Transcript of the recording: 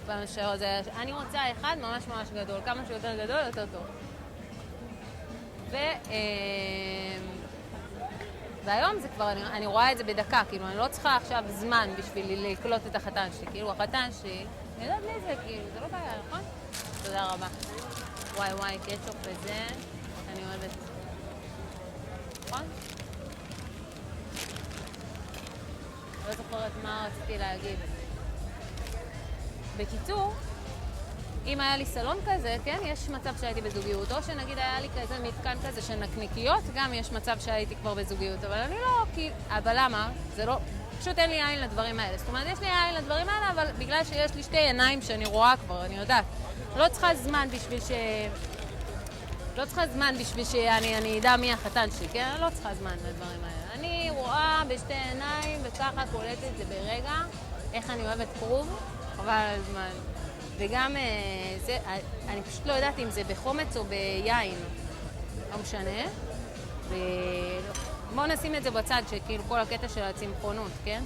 במשהו זה, אני רוצה אחד ממש ממש גדול, כמה שיותר גדול, יותר טוב. והיום זה כבר, אני רואה את זה בדקה, כאילו, אני לא צריכה עכשיו זמן בשביל לקלוט את החתן שלי, כאילו, החתן שלי, אני יודעת מי זה, כאילו, זה לא בעיה, נכון? תודה רבה. וואי וואי, קטשופ וזה, אני אוהבת. נכון? לא זוכרת מה רציתי להגיד. בקיצור, אם היה לי סלון כזה, כן, יש מצב שהייתי בזוגיות, או שנגיד היה לי כזה מתקן כזה של נקניקיות, גם יש מצב שהייתי כבר בזוגיות, אבל אני לא, אבל למה? זה לא, פשוט אין לי עין לדברים האלה. זאת אומרת, יש לי עין לדברים האלה, אבל בגלל שיש לי שתי עיניים שאני רואה כבר, אני יודעת. לא צריכה זמן בשביל שאני אדע מי החתן שלי, כן? אני לא צריכה זמן לדברים האלה. אני רואה בשתי עיניים, וככה קולטת את זה ברגע, איך אני אוהבת קרוב, חבל על הזמן. וגם זה, אני פשוט לא יודעת אם זה בחומץ או ביין, לא משנה. בואו נשים את זה בצד, שכאילו כל הקטע של הצמחונות, כן?